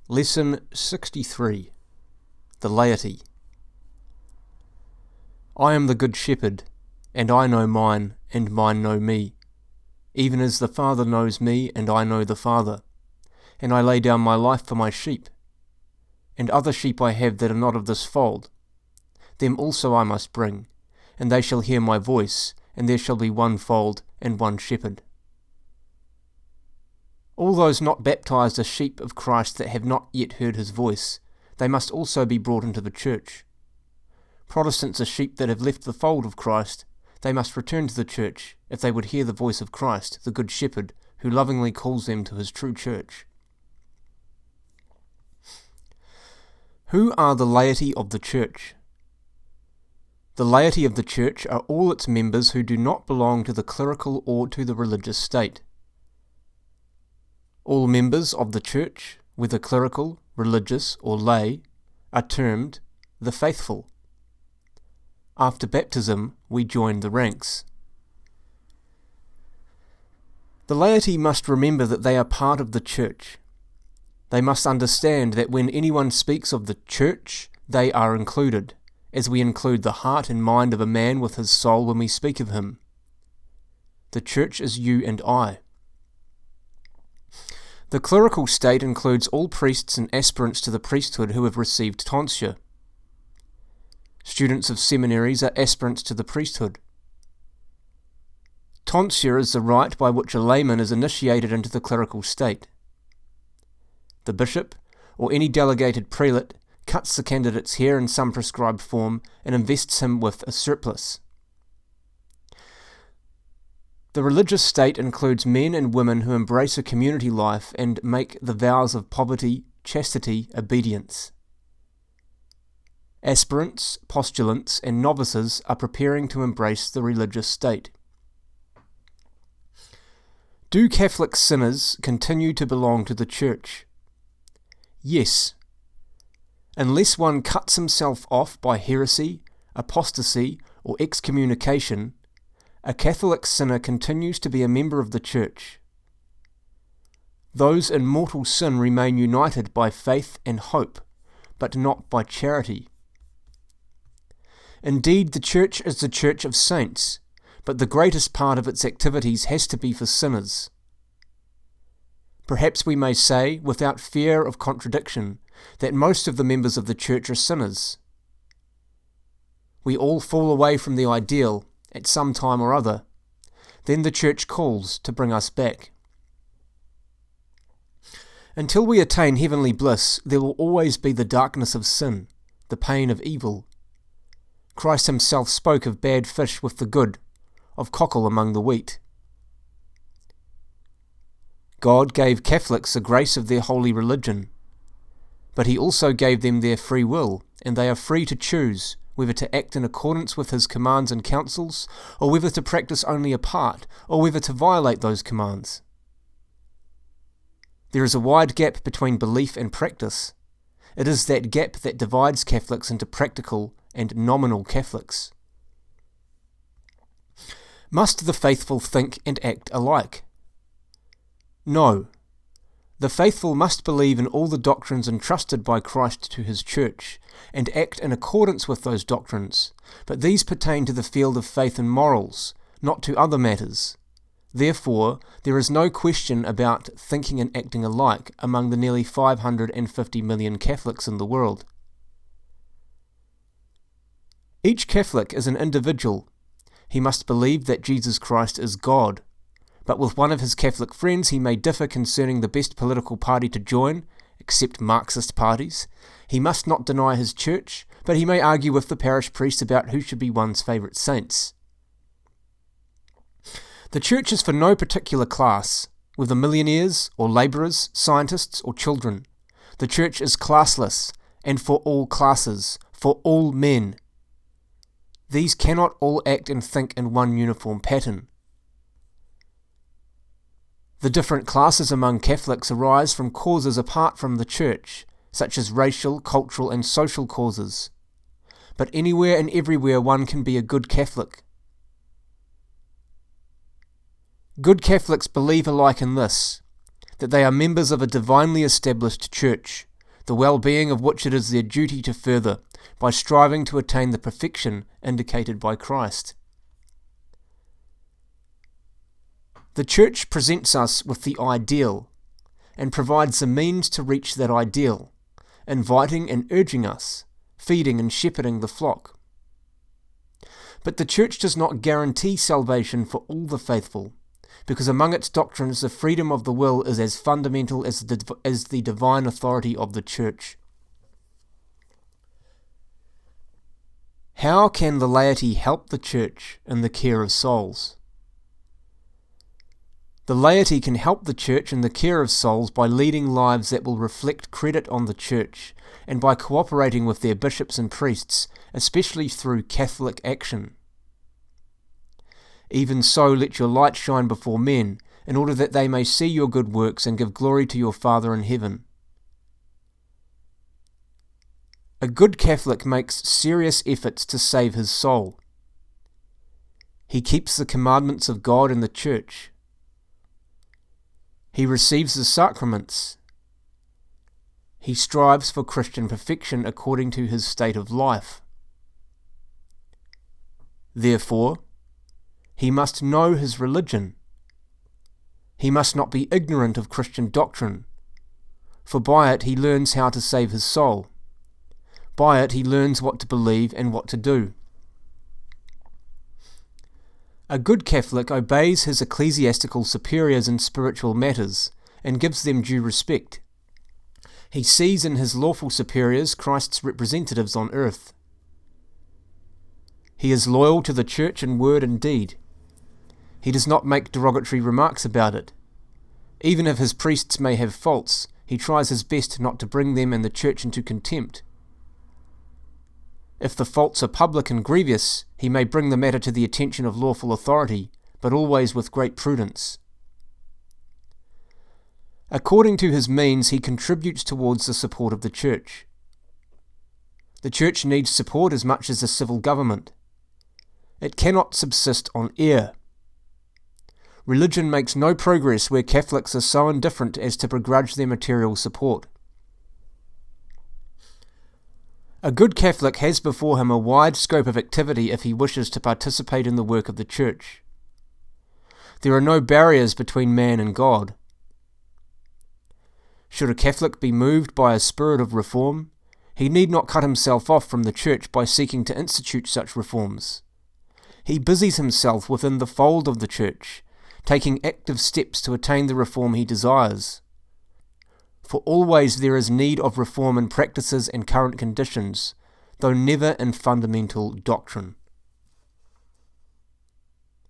Lesson 63. The Laity. I am the Good Shepherd, and I know mine, and mine know me, even as the Father knows me, and I know the Father, and I lay down my life for my sheep. And other sheep I have that are not of this fold. Them also I must bring, and they shall hear my voice, and there shall be one fold and one shepherd. All those not baptized are sheep of Christ that have not yet heard his voice. They must also be brought into the church. Protestants are sheep that have left the fold of Christ. They must return to the church if they would hear the voice of Christ, the Good Shepherd, who lovingly calls them to his true church. Who are the laity of the church? The laity of the church are all its members who do not belong to the clerical or to the religious state. All members of the church, whether clerical, religious, or lay, are termed the faithful. After baptism, we join the ranks. The laity must remember that they are part of the church. They must understand that when anyone speaks of the church, they are included, as we include the heart and mind of a man with his soul when we speak of him. The church is you and I. The clerical state includes all priests and aspirants to the priesthood who have received tonsure. Students of seminaries are aspirants to the priesthood. Tonsure is the rite by which a layman is initiated into the clerical state. The bishop, or any delegated prelate, cuts the candidate's hair in some prescribed form and invests him with a surplice. The religious state includes men and women who embrace a community life and make the vows of poverty, chastity, obedience. Aspirants, postulants, and novices are preparing to embrace the religious state. Do Catholic sinners continue to belong to the Church? Yes. Unless one cuts himself off by heresy, apostasy, or excommunication, a Catholic sinner continues to be a member of the Church. Those in mortal sin remain united by faith and hope, but not by charity. Indeed, the Church is the Church of saints, but the greatest part of its activities has to be for sinners. Perhaps we may say, without fear of contradiction, that most of the members of the Church are sinners. We all fall away from the ideal at some time or other. Then the Church calls to bring us back. Until we attain heavenly bliss, there will always be the darkness of sin, the pain of evil. Christ himself spoke of bad fish with the good, of cockle among the wheat. God gave Catholics the grace of their holy religion, but he also gave them their free will, and they are free to choose whether to act in accordance with his commands and counsels, or whether to practice only a part, or whether to violate those commands. There is a wide gap between belief and practice. It is that gap that divides Catholics into practical and nominal Catholics. Must the faithful think and act alike? No. The faithful must believe in all the doctrines entrusted by Christ to his Church, and act in accordance with those doctrines, but these pertain to the field of faith and morals, not to other matters. Therefore, there is no question about thinking and acting alike among the nearly 550 million Catholics in the world. Each Catholic is an individual. He must believe that Jesus Christ is God. But with one of his Catholic friends he may differ concerning the best political party to join, except Marxist parties. He must not deny his church, but he may argue with the parish priest about who should be one's favourite saints. The church is for no particular class, whether millionaires or labourers, scientists or children. The church is classless, and for all classes, for all men. These cannot all act and think in one uniform pattern. The different classes among Catholics arise from causes apart from the Church, such as racial, cultural and social causes. But anywhere and everywhere one can be a good Catholic. Good Catholics believe alike in this, that they are members of a divinely established church, the well-being of which it is their duty to further, by striving to attain the perfection indicated by Christ. The Church presents us with the ideal, and provides the means to reach that ideal, inviting and urging us, feeding and shepherding the flock. But the Church does not guarantee salvation for all the faithful, because among its doctrines the freedom of the will is as fundamental as the divine authority of the Church. How can the laity help the Church in the care of souls? The laity can help the Church in the care of souls by leading lives that will reflect credit on the Church, and by cooperating with their bishops and priests, especially through Catholic action. Even so, let your light shine before men, in order that they may see your good works and give glory to your Father in heaven. A good Catholic makes serious efforts to save his soul. He keeps the commandments of God and the Church. He receives the sacraments. He strives for Christian perfection according to his state of life. Therefore, he must know his religion. He must not be ignorant of Christian doctrine, for by it he learns how to save his soul. By it he learns what to believe and what to do. A good Catholic obeys his ecclesiastical superiors in spiritual matters, and gives them due respect. He sees in his lawful superiors Christ's representatives on earth. He is loyal to the Church in word and deed. He does not make derogatory remarks about it. Even if his priests may have faults, he tries his best not to bring them and the Church into contempt. If the faults are public and grievous, he may bring the matter to the attention of lawful authority, but always with great prudence. According to his means, he contributes towards the support of the Church. The Church needs support as much as the civil government. It cannot subsist on air. Religion makes no progress where Catholics are so indifferent as to begrudge their material support. A good Catholic has before him a wide scope of activity if he wishes to participate in the work of the Church. There are no barriers between man and God. Should a Catholic be moved by a spirit of reform, he need not cut himself off from the Church by seeking to institute such reforms. He busies himself within the fold of the Church, taking active steps to attain the reform he desires. For always there is need of reform in practices and current conditions, though never in fundamental doctrine.